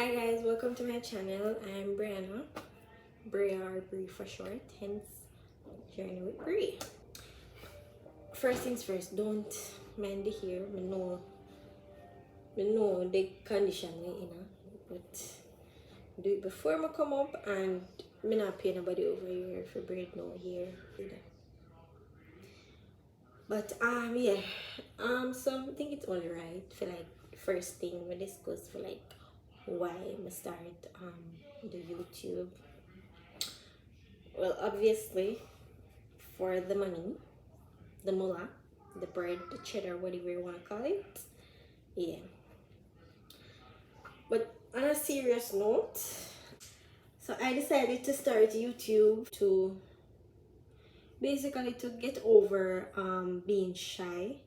Hi guys, welcome to my channel. I'm Brianna, Bria or Brie for short, hence Journey with Brie. First things first, don't mind the hair. I know the condition we in, but do it before I come up, and me not pay nobody over here for braid no hair. But yeah, so I think it's all right for like first thing we discuss for like why I start the YouTube. Well, obviously for the money, the mullah, the bread, the cheddar, whatever you want to call it. Yeah. But on a serious note, so I decided to start YouTube to basically to get over being shy.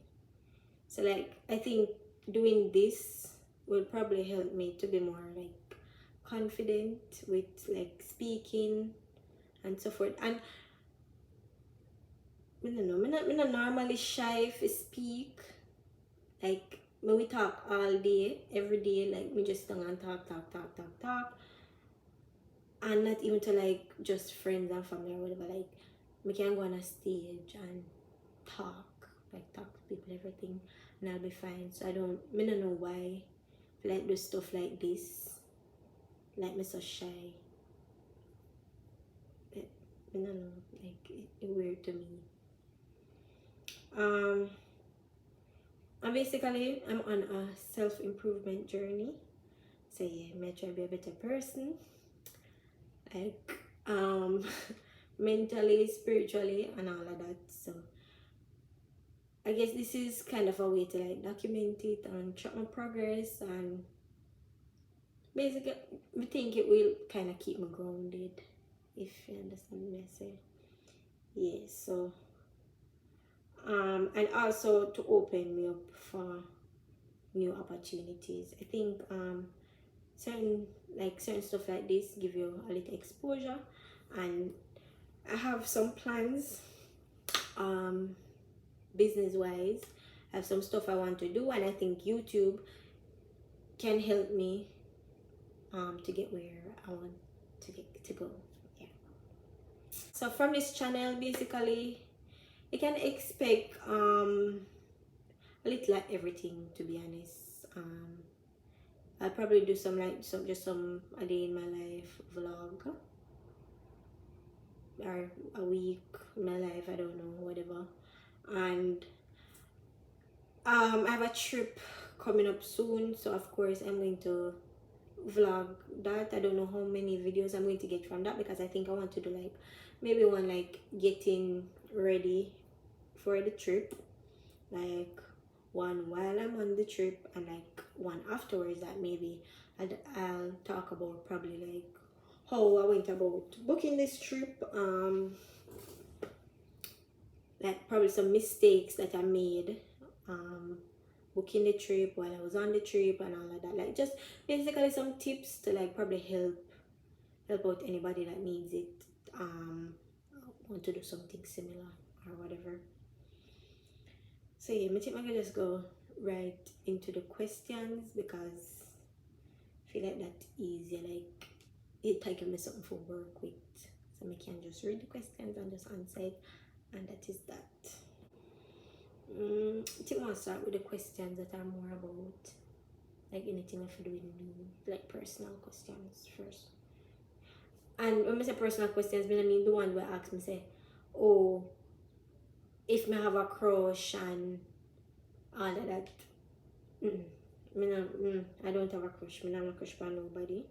So like I think doing this will probably help me to be more like confident with like speaking and so forth. And I don't know, I'm not normally shy if I speak. Like when we talk all day, every day, like we just tongue and talk. And not even to like just friends and family or whatever. Like we can go on a stage and talk. Like talk to people, everything, and I'll be fine. So I don't know why I like do stuff like this. Like me so shy. But I don't know, like it's weird to me. And basically I'm on a self-improvement journey. So yeah, I'm try to be a better person. Like mentally, spiritually, and all of that. So I guess this is kind of a way to like document it and track my progress, and basically I think it will kind of keep me grounded, if you understand what I say. Yeah, so and also to open me up for new opportunities. I think certain stuff like this give you a little exposure, and I have some plans business wise. I have some stuff I want to do, and I think YouTube can help me to get where I want to go. Yeah. So from this channel, basically you can expect a little like everything, to be honest. I'll probably do some a day in my life vlog, or a week in my life, I don't know, whatever. And I have a trip coming up soon, so of course I'm going to vlog that. I don't know how many videos I'm going to get from that, because I think I want to do like maybe one like getting ready for the trip, like one while I'm on the trip, and like one afterwards that maybe I'll talk about probably like how I went about booking this trip, like probably some mistakes that I made booking the trip while I was on the trip and all of that. Like just basically some tips to like probably help out anybody that needs it, want to do something similar or whatever. So yeah, I think I'm gonna just go right into the questions, because I feel like that's easier. Like it taking me something for work with, so I can just read the questions and just answer it, and that is that. I think I want to start with the questions that are more about like anything I have to do with me, like personal questions first. And when I say personal questions, I mean the one where ask me say, oh, if me have a crush and all of that. I don't have a crush. I don't have a crush on nobody.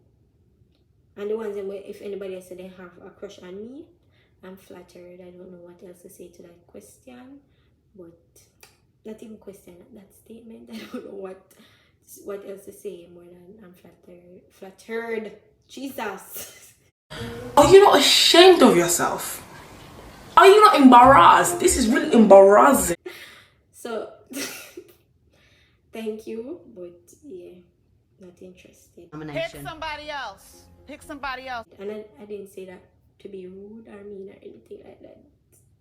And the ones where if anybody else say they have a crush on me, I'm flattered. I don't know what else to say to that question. But not even question, that statement. I don't know what else to say more than I'm flattered. Jesus. Are you not ashamed of yourself? Are you not embarrassed? This is really embarrassing. So thank you, but yeah, not interested. Pick somebody else. Pick somebody else. And I didn't say that to be rude or mean or anything like that,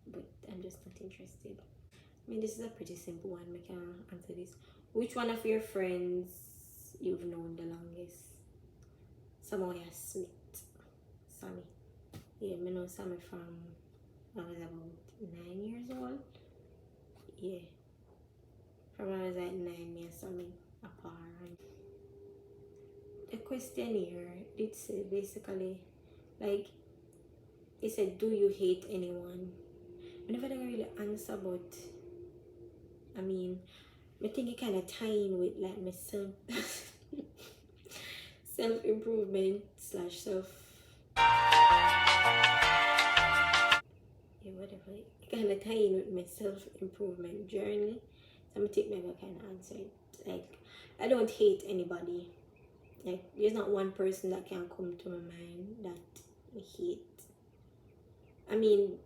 but I'm just not interested. I mean, this is a pretty simple one. I can answer this. Which one of your friends you've known the longest? Someone yeah, Smith. Sammy. Yeah, I know Sammy from I was about 9 years old. Yeah. From when I was like 9, me and Sammy apart. The question here did say basically like it said, do you hate anyone? I never really answer, but I mean I think it kinda tie in with like myself self improvement slash self yeah whatever. It kinda tie in with my self improvement journey. So I'm gonna take my kind of answer it. Like I don't hate anybody. Like there's not one person that can come to my mind that I hate. I mean,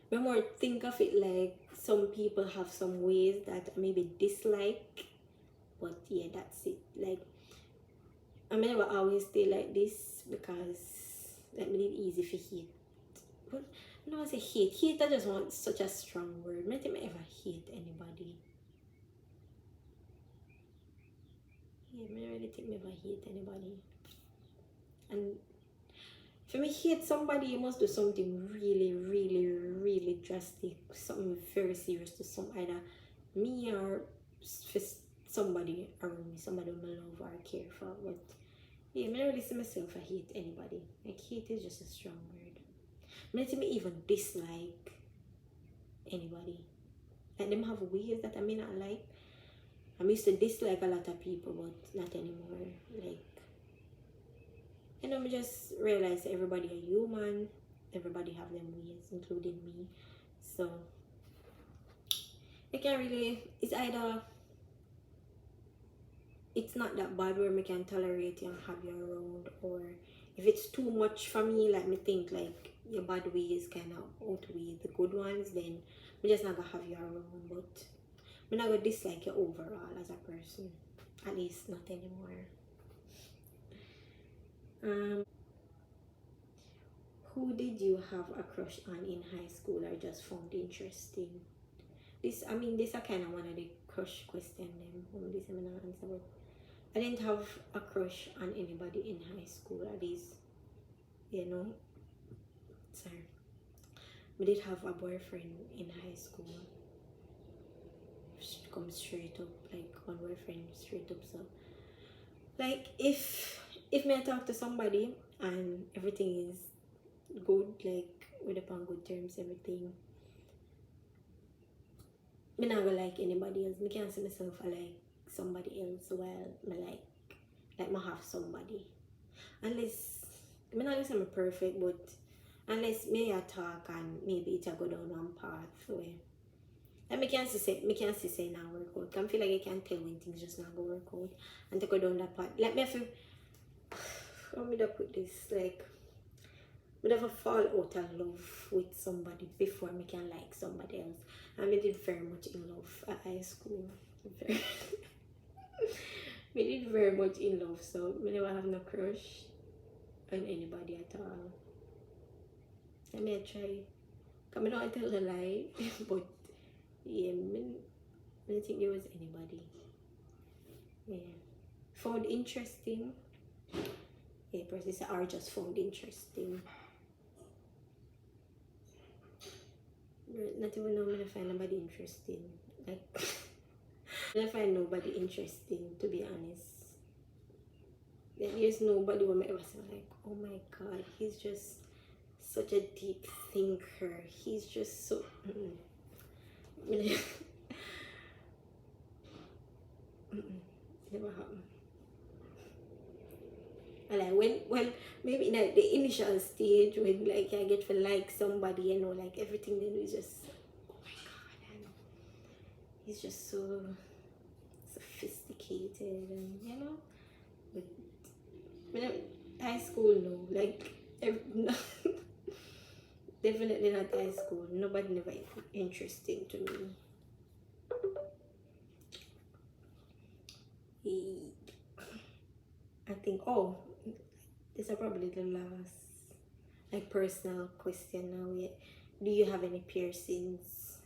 when more think of it like some people have some ways that I maybe dislike, but yeah, that's it. Like I may never always stay like this because that made it easy for hate. But when I say hate, hate I just want such a strong word. I don't think I ever hate anybody. Yeah, I don't really think I ever hate anybody. And for me, hate somebody, you must do something really, really, really drastic, something very serious to some either me or somebody around me, somebody I love or care for. But yeah, I don't really see myself I hate anybody. Like hate is just a strong word. I don't think I even dislike anybody. Like them have ways that I may not like. I used to dislike a lot of people, but not anymore. Like you know, I just realized everybody a human. Everybody have them ways, including me. So I can't really. It's either it's not that bad where I can tolerate you and have you around, or if it's too much for me, like me think like your bad ways kind of outweigh the good ones, then I'm just not gonna have you around. But I'm not gonna dislike you overall as a person. At least not anymore. Who did you have a crush on in high school or just found interesting? This, I mean, this are kind of one of the crush question them. This I'm not answer, but I didn't have a crush on anybody in high school. At least, you know, sorry. I did have a boyfriend in high school. Come straight up, like one boyfriend straight up. So, like, if me I talk to somebody and everything is good, like we're upon good terms, everything. Me not gonna like anybody else. Me can't see myself I like somebody else while me like me have somebody. Unless me not gonna say I'm perfect, but unless me a talk and maybe it a go down one path where and me can't see say now work out. Can feel like I can tell when things just not go work out and to go down that path. Like me I feel how me to put this like me never fall out of love with somebody before me can like somebody else. And me did very much in love at high school. Me did very much in love, so me never have no crush on anybody at all. I may try. Cause me not tell a lie, but yeah, me don't think there was anybody. Yeah. Found interesting. Yeah, persons are just found interesting. Not even know I'm gonna find nobody interesting. Like I don't find nobody interesting, to be honest. There's nobody who ever say like, oh my god, he's just such a deep thinker. He's just so never happened. And like when maybe in like the initial stage when like I get to like somebody, you know, like everything then is just oh my god, and he's just so sophisticated and you know, but when high school no, like no, definitely not high school. Nobody never interesting to me. I think oh this is probably the last like personal question now. Yeah. Do you have any piercings?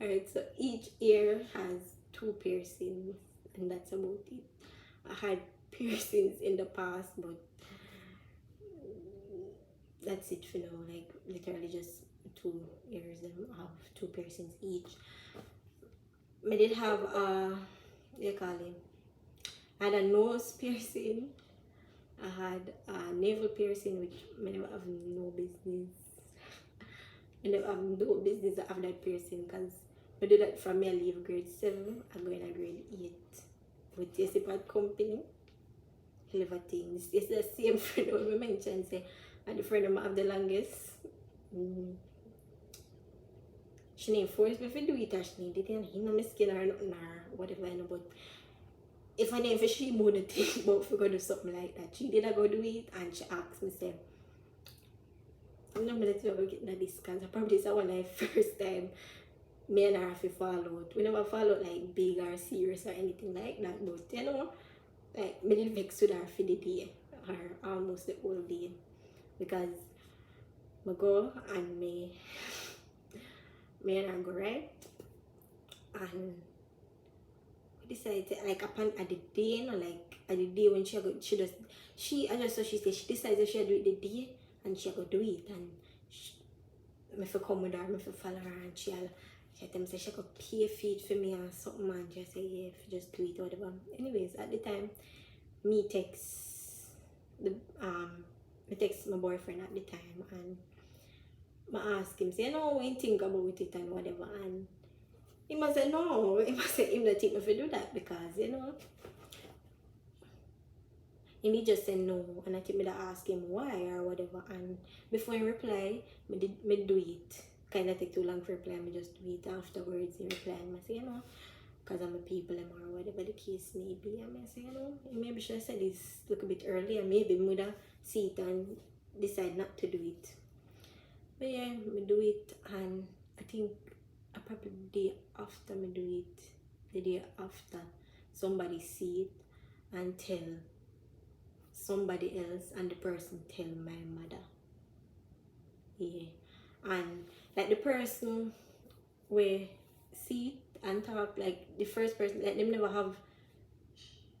Alright, so each ear has 2 piercings, and that's about it. I had piercings in the past, but that's it for now. Like literally just 2 ears, and have 2 piercings each. I did have I had a nose piercing. I had a navel piercing, which I never have no business. I never have no business to have that piercing, because I did that from me. I leave grade 7. I'm going to grade 8 with TC Pad Company. Hell of a thing. It's the same friend who I mentioned, say, and the friend I have the longest. She didn't force me to do it, or she didn't, you know, my skin or nothing or whatever, you know, but if I didn't, she would think about for go do something like that. She did go do it, and she asked me, say, I'm not going to ever get that discount. I probably this is one of the first time me and her have to fall out. We never fall out like big or serious or anything like that, but you know, like me did vex with her for the day, or almost the whole day, because I go and me and her go right, and we decided to, like upon at the day, you know, like at the day when she said she decided that she do it the day, and she go do it, and me for come with her, me for follow her, and she tell me say she could pay feet for me or something, and she say yeah, if you just do it or whatever. Anyways, at the time, me text my boyfriend at the time, and I ask him, say, no, what you think about it and whatever, and he must say no, he must say him not think me for do that, because you know, and he just said no, and I think me to ask him why or whatever, and before he reply, me do it. Kind of take too long for reply, me just do it afterwards. He reply, and I say, you know, because I'm a people or whatever the case may be, and I say, you know, maybe should have said this a little bit earlier, maybe me would have see it and decide not to do it. But yeah, me do it, and I think I probably the day after me do it, the day after, somebody see it and tell somebody else, and the person tell my mother. Yeah, and like the person where see it and talk, like the first person, like them never have,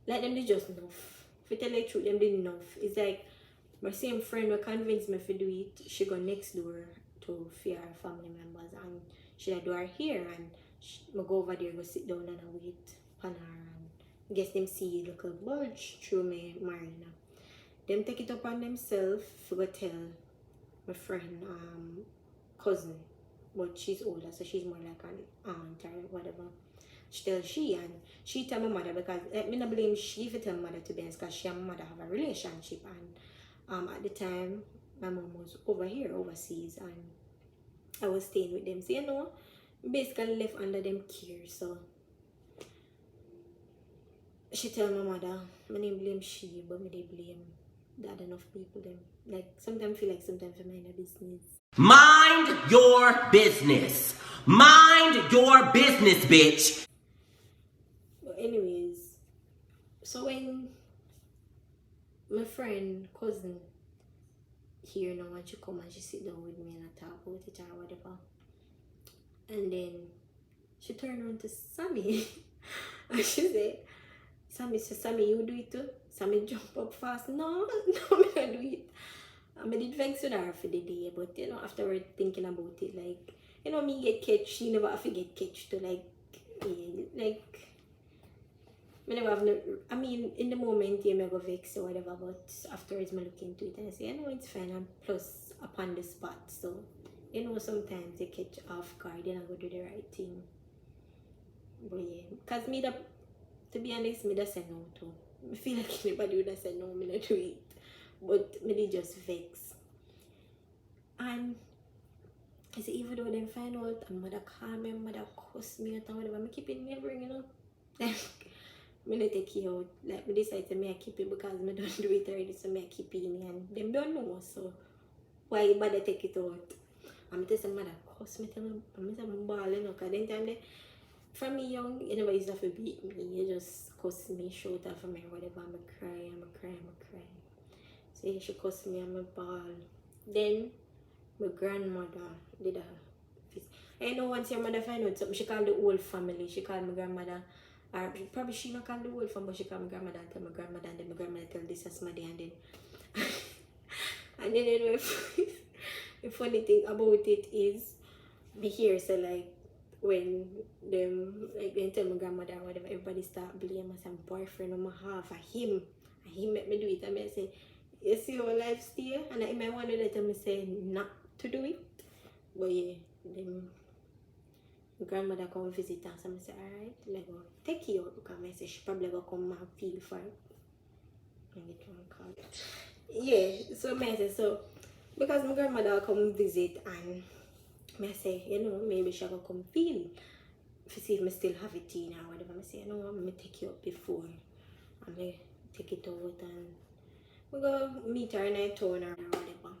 like them they just enough. If you tell the truth, them they enough. It's like my same friend who convinced me to do it, she go next door to fear her family members, and she do her hair, and I go over there, go sit down and I wait on her, and I guess them see look a bulge through me Marina. Them take it upon themselves to go tell my friend cousin, but she's older, so she's more like an aunt or whatever. She tell she, and she tell my mother, because me not blame she if tell my mother, to be honest, because she and my mother have a relationship, and at the time my mom was over here overseas, and I was staying with them, so you know, basically left under them care. So she tell my mother, my name blame she, but me they blame that enough people them. Like sometimes feel like sometimes for mind a business. Mind your business. Mind your business, bitch. But anyways, so when my friend cousin here now, when she come and she sit down with me and I talk about it or whatever, and then she turned around to Sammy and she said, Sammy, you do it too? Sammy jump up fast. No, me not do it. I did vex with her for the day, but you know, afterward thinking about it, like, you know, me get catch, she never have to get catch to, like, yeah, like, me never have no, I mean, in the moment, yeah, me go vex or whatever, but afterwards, me look into it and I say, you know, it's fine, and plus, upon the spot, so, you know, sometimes they catch off guard, then I go do the right thing. But yeah, because me, to be honest, me just say no too. I feel like anybody would have said no, me not do it. But me just vex. And I say, even though them find out, and mother call me, mother cuss me out and whatever, I keep it neighboring, you know. Like, me not take it out. Like, me decide to me I keep it because me don't do it already, so me I keep it in, and them don't know, so why bother take it out? And me tell some mother cuss me, tell me, I'm balling, you know, because then time they, from me young, you never used to have to beat me. You just cuss me, shout at me, or whatever. I'm a cry. So yeah, she cuss me, I'm a ball. Then my grandmother did a fist. I know once your mother find out something, she called the whole family. She called my grandmother. Or probably she not called the whole family, but she called my grandmother and tell my grandmother, and then my grandmother tell this as my day, and then and then anyway, the funny thing about it is me hear so like when them like they tell my grandmother or whatever, everybody start blame us and boyfriend on my half of him. And he make me do it, and I say, you see how life stay? And I might want to let me say not to do it. But yeah, them my grandmother come visit us and I say, alright, let go take you out, because I say she probably gonna come and feel for it. And get one card. Yeah, so I say so because my grandmother come visit, and I say, you know, maybe she gonna come feel to see if I still have it in or whatever. I say, you know, I'm gonna take you up before. I'm gonna take it out and we go meet her in a town or whatever.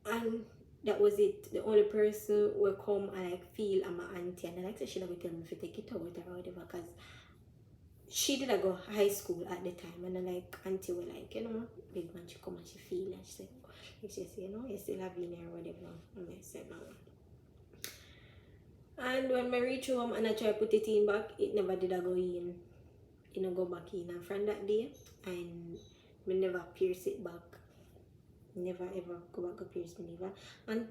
And that was it. The only person will come and like feel I'm my auntie, and I like say she never tell me if I take it out or whatever, because she did go high school at the time, and then like auntie were like, you know, big man, she come and she feel, and she said, she say, you know, you still have in or whatever. And I said no. And when I reach home and I try to put it in back, it never did go in. It no go back in. And from that day, and me never pierce it back. Never ever go back and pierce me never. And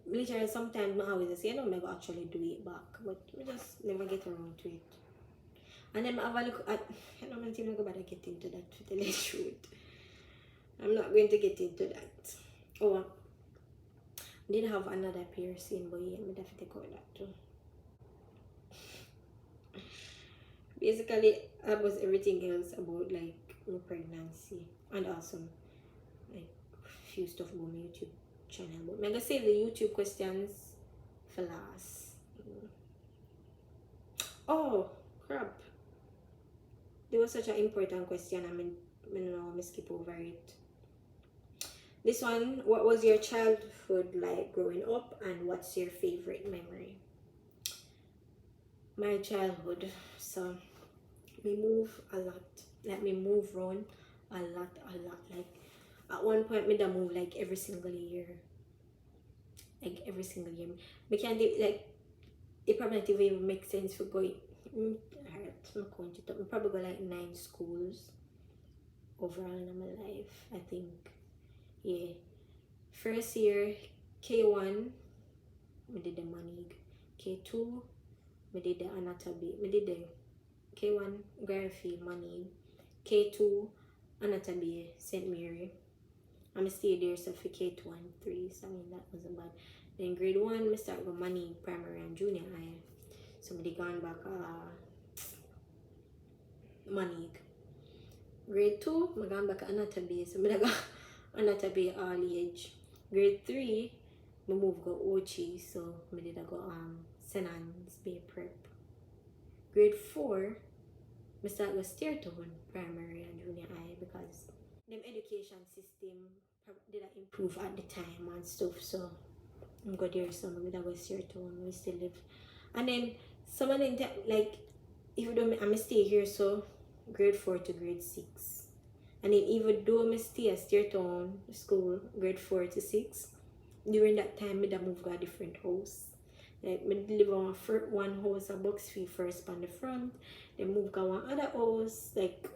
literally sometimes I always say, you know, I go actually do it back, but I just never get around to it. And then I have a look at, I don't think I'm going to get into that, to tell the truth. I'm not going to get into that. Oh, I did have another piercing, but yeah, I'm definitely call that too. Basically, that was everything else about like my pregnancy, and also like few stuff about my YouTube channel. But I'm gonna save the YouTube questions for last. Oh crap! There was such an important question. I skip over it. This one: what was your childhood like growing up, and what's your favorite memory? My childhood, so me move a lot. Like me move around a lot. Like at one point, me da move like every single year. Like every single year, me can't do, like it probably not even make sense for going. Alright, I'm going to talk. Me probably go like 9 schools overall in my life. I think, yeah. First year, K1, me did the Manig. K2, me did the anatomy. Me did the K1 Garfield Manig. K2 anatomy St. Mary. I'm stay there so for K2 and 3, so I mean that wasn't bad. Then grade 1, I start with Manig primary and junior high. So I gone back Manig. Grade 2, I gone back anatomy. So I got anatomy all age. Grade 3, I move go Ochi, so I did go St. Anne's Bay Prep. Grade 4, I start with Stairtown primary and junior high, because them education system did improve at the time and stuff, so I'm go there, so I go Stairtown, we still live. And then some of them like, even though I stay here, so grade 4 to grade 6. And then even though I stay at Stairtown school, grade 4 to 6, during that time I move to a different house. Like I live on one house, a box fee first on the front, then move to one other house, like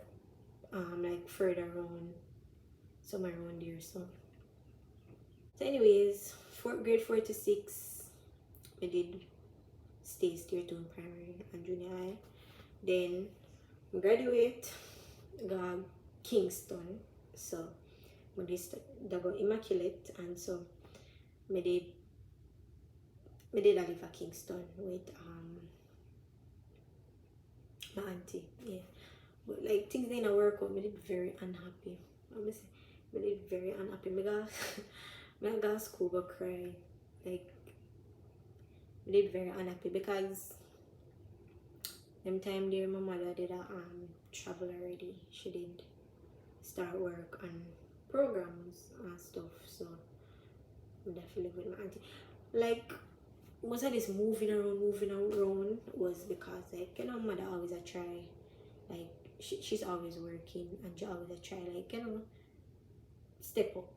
further around, somewhere around there. So anyways, grade 4 to 6, I did stay Stairtown primary and junior high. Then I graduate, go Kingston, so I did go Immaculate, and so I did live at Kingston with my auntie, yeah. But like things didn't work out, I did very unhappy. I did very unhappy. I got to school go cry. Like I did very unhappy because them time there my mother did a travel already. She did start work on programs and stuff, so I definitely with my auntie. Like most of this moving around was because, like, you know, mother always a try, like she's always working, and she always a try, like, you know, step up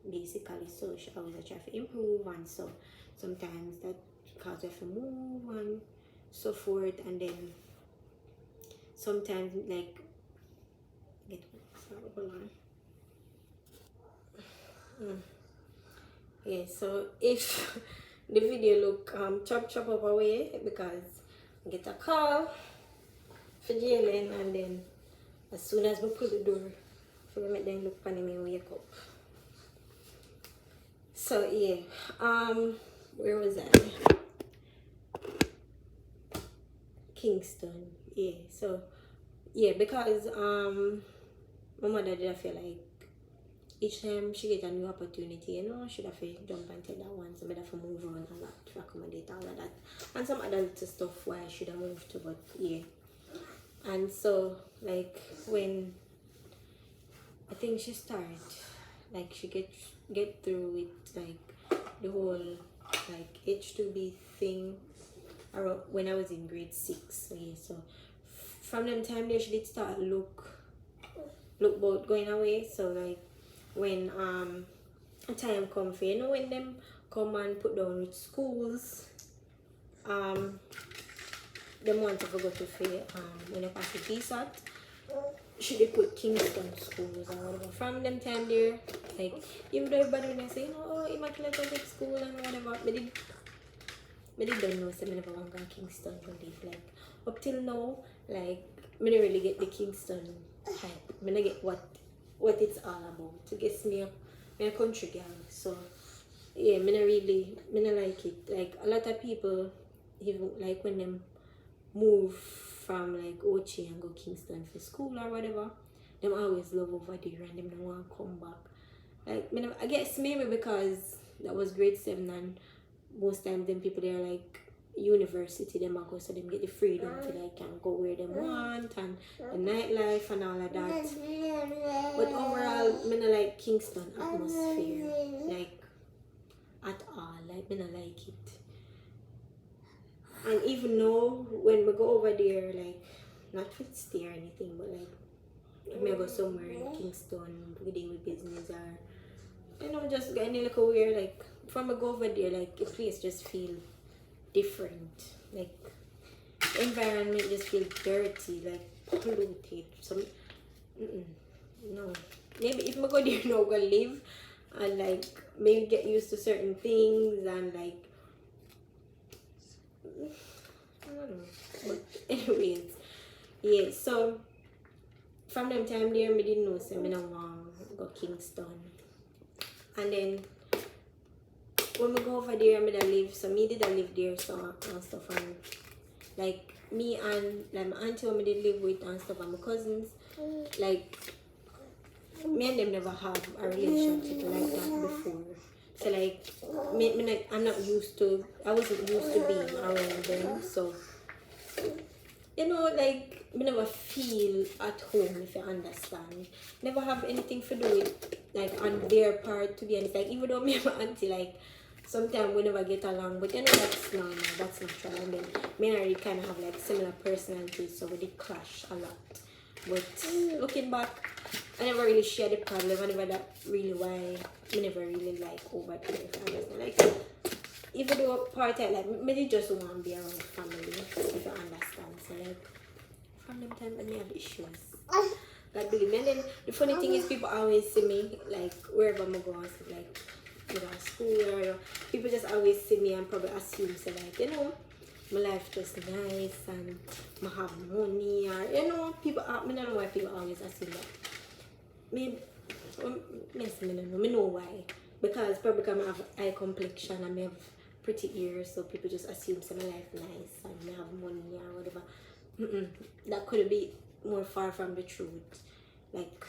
basically. So she always a try to improve, and so sometimes that cause you have to move and so forth, and then sometimes like hold on. Yeah, so if the video look chop up away because I get a call for Jalen, and then as soon as we put the door for me then look funny me wake up. So yeah, where was I? Kingston. Yeah, so yeah, because my mother did feel like each time she get a new opportunity, you know, should have to jump and take that one, so I have to move on a lot to accommodate all of that. And some other little stuff why I should have moved to, but yeah. And so like when I think she started, like she get through with like the whole like H2B thing around when I was in grade 6. So yeah, so from them time there she did start look about going away. So like when a time come for, you know, when them come and put down with schools, them want to go to fair when I pass the GSAT, she did put Kingston schools or whatever. From them time there, like even though everybody when they say, you know, oh, Immaculate Public School and whatever, but they don't know, so I never want to go to Kingston to live. Like up till now, like I don't really get the Kingston hype. I don't get what it's all about. I guess me a country girl, so yeah, I don't like it. Like a lot of people, even like when them move from like Ochi and go Kingston for school or whatever, them always love over there and them don't want to come back. Like I guess maybe because that was grade 7 and most times them people there like university them go, so them get the freedom to like can go where them want and the nightlife and all of that. But overall, me not like Kingston atmosphere like at all. Like me not like it. And even though when we go over there, like not to stay or anything, but like if me go somewhere in Kingston, we deal with business or you know just get any little weird, like from I go over there, like the place just feel different. Like the environment just feel dirty, like polluted. So no. Maybe if I go there now, I'm gonna live and like maybe get used to certain things and like I don't know. But anyways, yeah, so from them time there I didn't know, so I don't want to go Kingston. And then when we go over there I live, so me did I live there so and stuff, and like me and like my auntie who I did live with and stuff and my cousins, like me and them never have a relationship like that before. So like I'm not used to, I wasn't used to being around them, so you know, like me never feel at home, if you understand. Never have anything to do with like on their part, to be honest. Like even though me and my auntie like sometimes we never get along, but you know that's normal, that's natural. And then me and her kind of have like similar personalities, so we did clash a lot. But looking back, I never really shared the problem. I never that really why I never really like over there, if you understand. Like even though part I like me just want to be around family, if you understand. So like from them time I have issues. God believe me. And then the funny thing is people always see me like wherever I go, so like school or people just always see me and probably assume, so like, you know, my life just nice and I have money, or you know, people I don't know why people always assume that. Me don't know. Me know why. Because probably because I have eye complexion and I have pretty ears, so people just assume my life nice and I have money or whatever. That could be more far from the truth. Like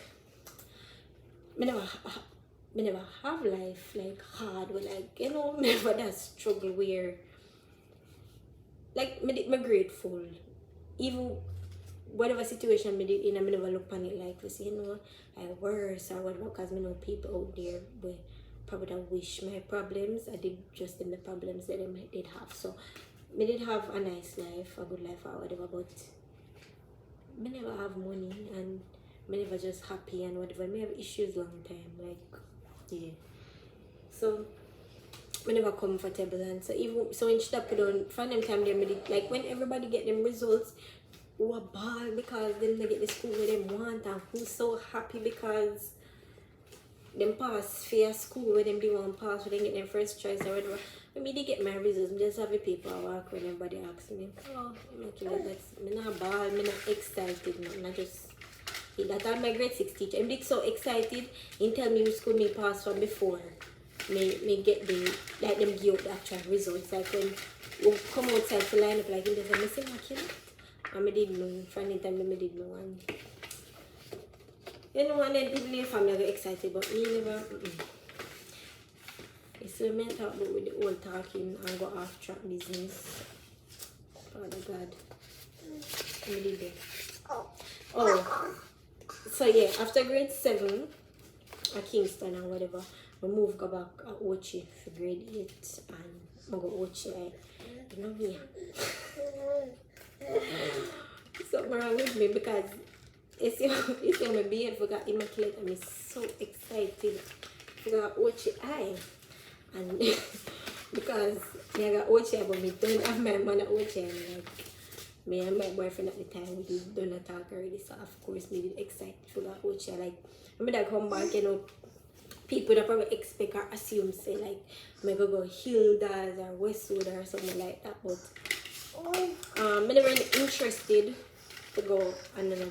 me never have life like hard, but like, you know, never that struggle where like me grateful. Even whatever situation me did in, I never look on it like this, you know, like worse or whatever, because I know people out there but probably don't wish my problems. I did just in the problems that they did have. So me did have a nice life, a good life or whatever, but me never have money and me never just happy and whatever. Me have issues long time, like yeah. So I never comfortable, and so even so when she put on from them time they did, like when everybody get them results, who a ball because them they get the school where them want, and who's so happy because them pass for school where them do want pass, where they get them first choice or whatever. When me they get my results, just have the paperwork when everybody asks me, oh, I'm not like that's me not ball, me not excited, no, I just that all my grade 6 teacher. I'm so excited, he tell me which school me pass from before. Me get the like them give out the actual results. Like when we come outside to line up like in the missing my kid. And I did know from the time I did know, and you know, and then people in the family get excited, but me never. It's so me talk about with the old talking and go off track business. Father God. I did that. Oh. So yeah, after grade 7 at Kingston or whatever, we move go back at Ochi for grade 8 and I go Ochi, you know me. Something wrong with me because it's my beard forgot immaculate and I'm so excited for Ochi I and because I got Ochi but me don't have my man at Ochi and like me and my boyfriend at the time we did done a talk already, so of course me did excited for that Ochi. Like when I come back, you know, people that probably expect or assume say like I go Hilda's or Westwood or something like that, but I'm never really interested to go and then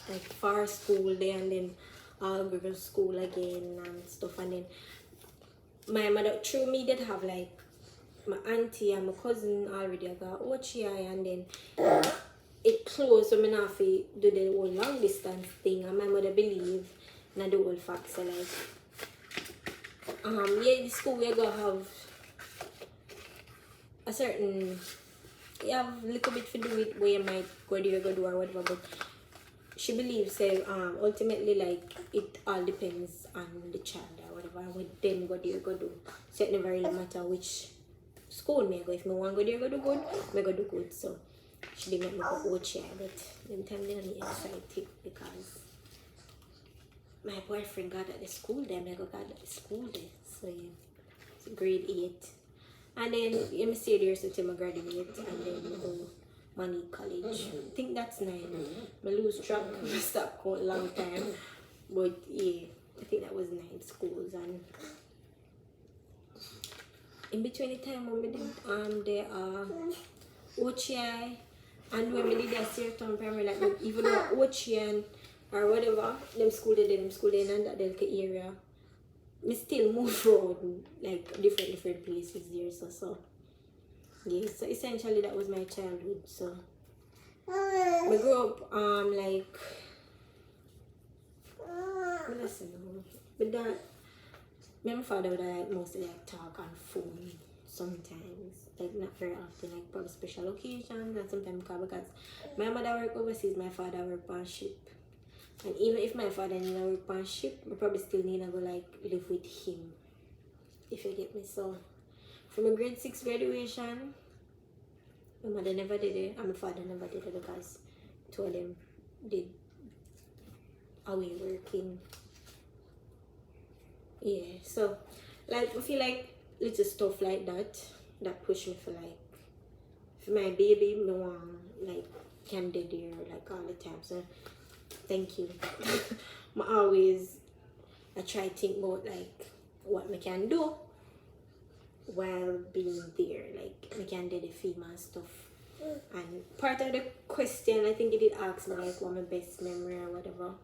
like far school there and then all girl school again and stuff, and then my mother through me did have like my auntie and my cousin already got OCI, and then it closed, so I have to do the whole long distance thing, and my mother believe in the whole fact, so like yeah, the school we're gonna have a certain, you have a little bit to do with where you might go there, go do or whatever, but she believes say ultimately like it all depends on the child or whatever, and with them go there, go do, so it never really matter which school me go. If me want go there, go do good, me go do good. So she didn't make me go OCI, but them time they don't excited because my boyfriend got at the school there, I got at the school there. So yeah, it's grade 8. And then I'm stay there until I graduate, and then I go Money College. I think that's 9. I lose track, I stopped quite a long time. But yeah, I think that was 9 schools, and in between the time when we did the OCI and when we did the Seartown Primary, like even though OCI or whatever, them school they did, in that Delta area, me still move around like different places there, so yeah, so essentially that was my childhood. So we grew up like listen, but that my father would like mostly like talk on phone sometimes, like not very often, like probably special occasions, and sometimes because my mother work overseas, my father work on ship. And even if my father need to work on ship, I probably still need to go like live with him, if you get me. So from a grade 6 graduation, my mother never did it and my father never did it because two of them did away working. Yeah, so like I feel like little stuff like that push me for like for my baby, me want like candid there like all the time. So thank you. I try to think about like what me can do while being there, like me can do the female stuff. And part of the question, I think it did ask me like what my best memory or whatever.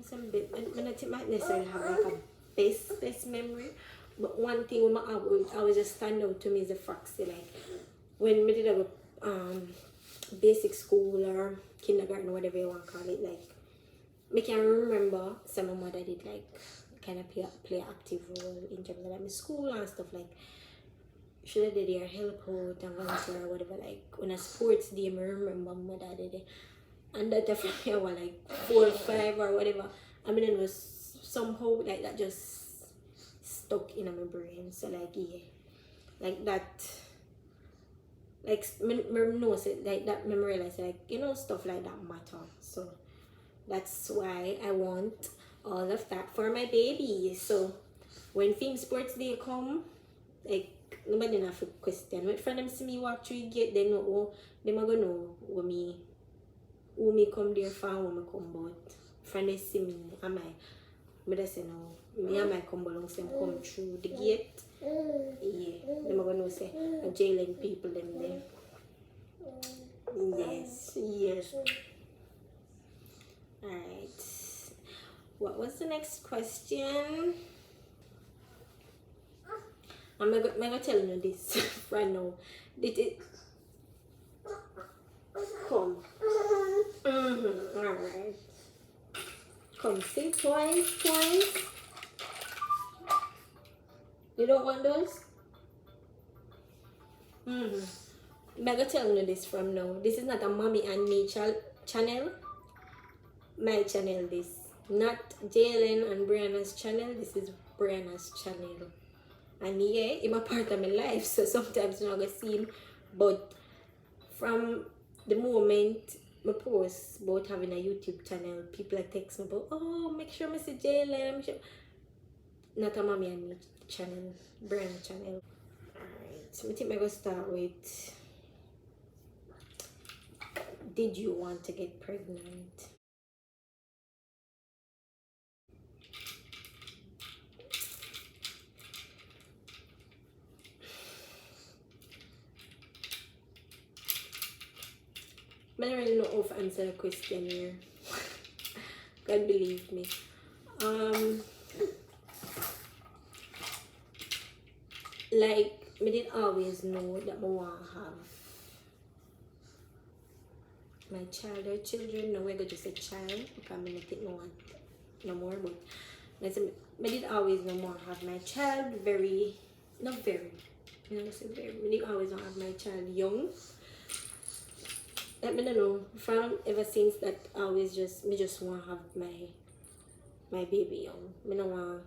Some bit, I might necessarily have like a best memory, but one thing with my always just stand out to me is the fact that like when we did have a basic school or kindergarten or whatever you want to call it, like I can remember some of my mother did like kind of play an active role in terms of like my school and stuff, like she did their help out and volunteer or whatever, like when a sports day I remember my mother did it, and that definitely I was like 4 or 5 or whatever. I mean it was somehow like that just stuck in my brain. So like yeah, like that, like me know like that memorialize like you know stuff like that matter. So that's why I want all of that for my baby. So when Film Sports Day come, like nobody enough question. When friend them see me walk through the gate, they know, oh, them are gonna know who me come there for and who me come but friend they see me, am I just say no, me and my come along them come through the gate. Yeah, them are gonna say a jailing people them there. Yes. Alright. What was the next question? I'm gonna tell you this right now. Did it come? Alright. Come, say twice. You don't want those? I'm gonna tell you this from now. This is not a mommy and me channel. My channel this. Not Jalen and Brianna's channel. This is Brianna's channel. And yeah, I'm a part of my life, so sometimes you're not gonna see him. But from the moment I post about having a YouTube channel, people text me about, oh, make sure I see Jalen. Sure. Not a mommy and me channel, Brianna channel. Alright, so I think I'm gonna start with, did you want to get pregnant? I don't really know how to answer the question here. God believe me. Like, I didn't always know that I want to have my child or children. No, we're going to say child because I don't think no more. But I didn't always know more have my child I didn't always want to have my child young. I don't know, from ever since that I always just want to have my baby young. I don't want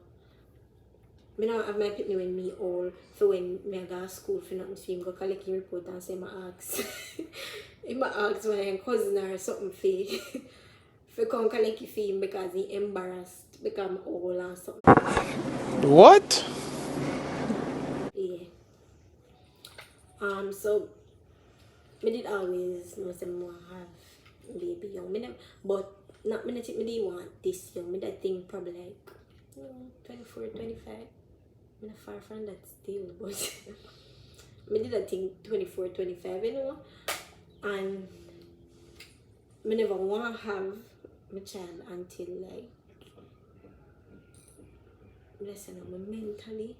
have my pick me when me old, so when me go to school for nothing, so him go collect your report and say I ask my cousin or something for come collect your film because he embarrassed because I'm old or something. What? Yeah. So I did always know say I want to have baby young. But not me think me want this young. I think probably like 24, 25. I'm not far from that still, but I did think 24, 25, you know. And I never want to have my child until like, let's say I'm mentally,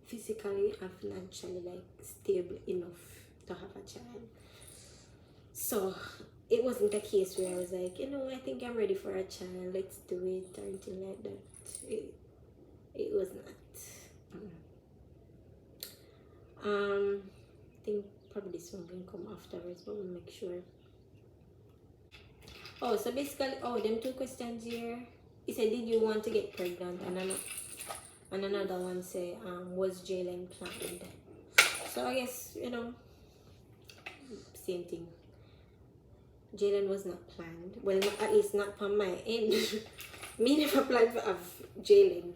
physically and financially like stable enough to have a child. So it wasn't a case where I was like, you know, I think I'm ready for a child, let's do it or anything like that. It was not. I think probably this one can come afterwards, but we'll make sure. Oh, so basically, them two questions here. He said, did you want to get pregnant? And another one say, was Jalen planned? So I guess, you know, same thing. Jalen was not planned. Well, at least not from my end. Me never planned to have Jalen.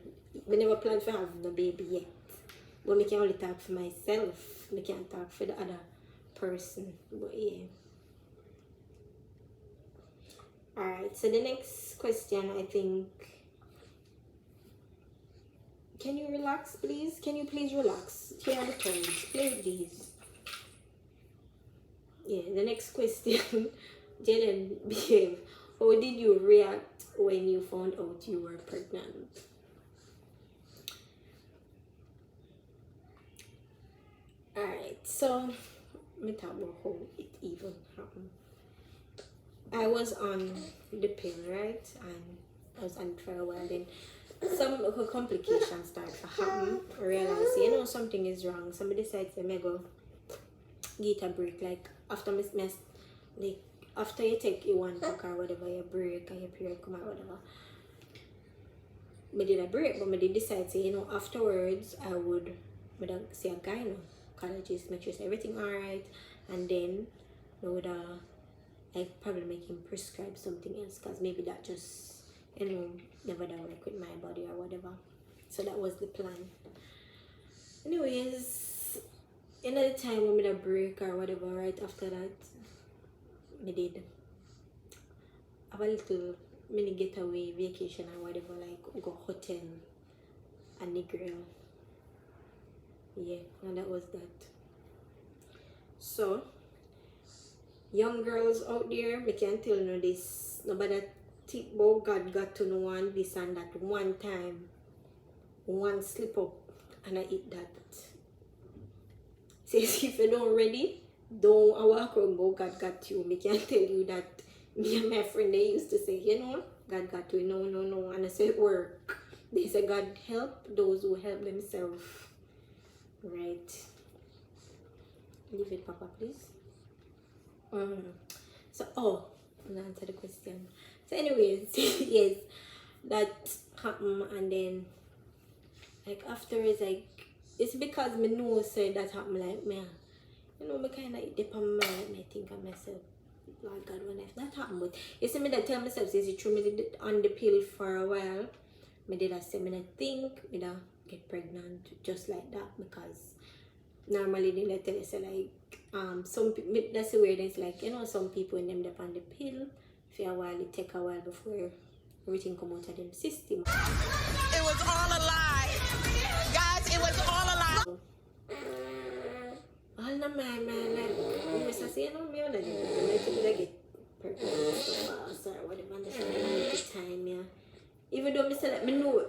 Me never planned to have no baby yet. But me can only talk for myself. Me can't talk for the other person. But yeah. Alright, so the next question, I think. Can you relax, please? Can you please relax? Here are the tones. Play these. Yeah, the next question. Jalen, behave. How did you react when you found out you were pregnant? Alright, so let me talk about how it even happened. I was on the pill, right? And I was on it for a while. Then some complications started to happen. I realized, you know, something is wrong. Somebody decides to go get a break. Like after after you take your one book or whatever, you break and your period come out, whatever. I did a break, but I did decide to, you know, afterwards I would see a gynecologist, make sure everything alright, and then I would like probably make him prescribe something else, because maybe that just, you know, never done work with my body or whatever. So that was the plan. Anyways, another time when we had a break or whatever, right after that, we did have a little mini getaway vacation or whatever, like we go hotel and the girl. Yeah, and that was that. So young girls out there, we can't tell you this. Nobody think about God got to know one this and that one time. One slip up and I eat that. Says if you don't ready, don't walk around about God got you. Me can't tell you that. Me and my friend, they used to say, you know, God got you. No, no, no. And I said, work. They say God help those who help themselves. Right. Leave it, Papa, please. So, oh, I'm gonna answer the question. So, anyways, yes, that happened, and then, like, afterwards, like, it's because me know say that happened, like, me, you know, me kind of dip on my mind, me think of myself, Lord God, when if that happened, but you see me that tell myself, is it true, me did it on the pill for a while, me did I say, me not think, me da get pregnant just like that, because normally they tell you say like some people, that's the weirdness, like, you know, some people when them dip on the pill for a while, it take a while before everything come out of them system. It was all a lie. Guys, it was all a lie. All the man, like, you must say, you know, me on I get pregnant so fast or whatever, and the time, yeah. Even though I say that, me know,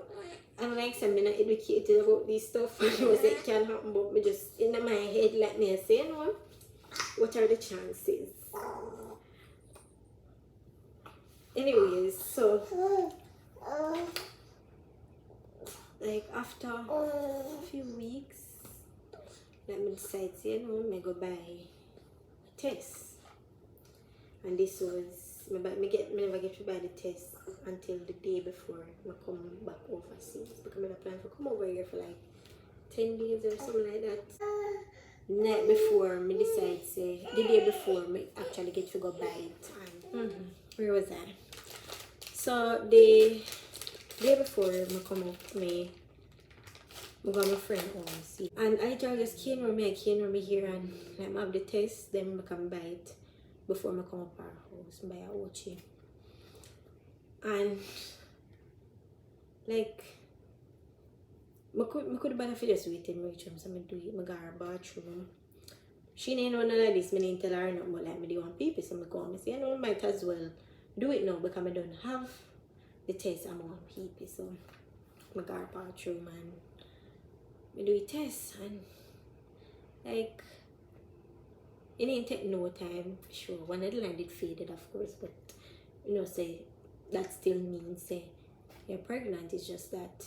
I'm like, I'm not educated about this stuff, I know it can happen, but me just, in my head, like me, I say, you know, what are the chances? Anyways, so, like, after a few weeks, let me decide, you know, I go buy a test. And this was, me never get to buy the test until the day before I come back overseas. Because I plan to come over here for like 10 days or something like that. Night before, me decide, say, the day before, me actually get to go buy it. And where was I? So, the day before, I come up, I got my friend home, see. And I just came with me here and I have the test, then I can buy it before I come up our house, buy a Ochi. And like I could buy for just wait in my room, so I do it, I go to her bathroom. She didn't know none of this, I didn't tell her nothing, but like I do want people, so I go and say, you know, I might as well do it now because I don't have the test, I want people, so I go to her bathroom and I do a test, and like it didn't take no time, sure. One of the line it faded, of course, but you know, say that still means say you're pregnant. It's just that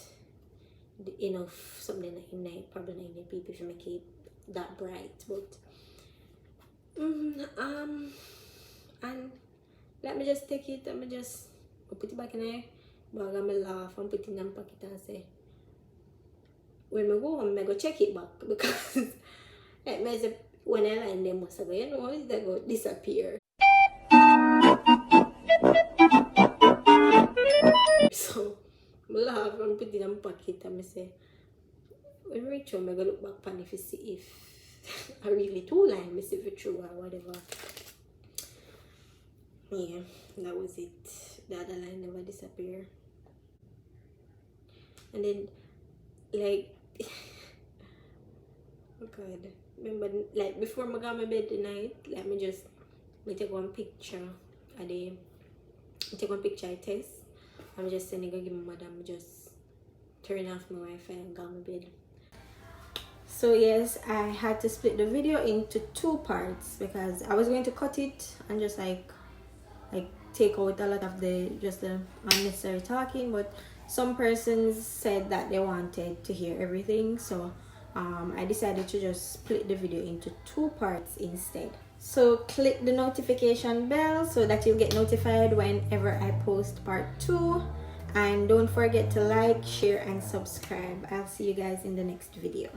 enough something that you need, probably not need people to make it that bright, but and let me just take it and just put it back in there, bag and me laugh and put it in my pocket and say, when I go home, I go check it back because like me say, when I line them must go, you know, they go disappear. So I laugh and put it in my pocket and I say, when I reach home, I go look back and if you see if I really too line, I see if it's true or whatever. Yeah, that was it. The other line never disappeared. And then like oh God, remember like before I go to my bed tonight, like me take one picture of the take one picture I test. I'm just sending go give my mother, I just turn off my Wi-Fi and go to my bed. So yes, I had to split the video into 2 parts because I was going to cut it and just like take out a lot of the unnecessary talking, but some persons said that they wanted to hear everything, so I decided to just split the video into 2 parts instead. So click the notification bell so that you'll get notified whenever I post part 2, and don't forget to like, share and subscribe. I'll see you guys in the next video.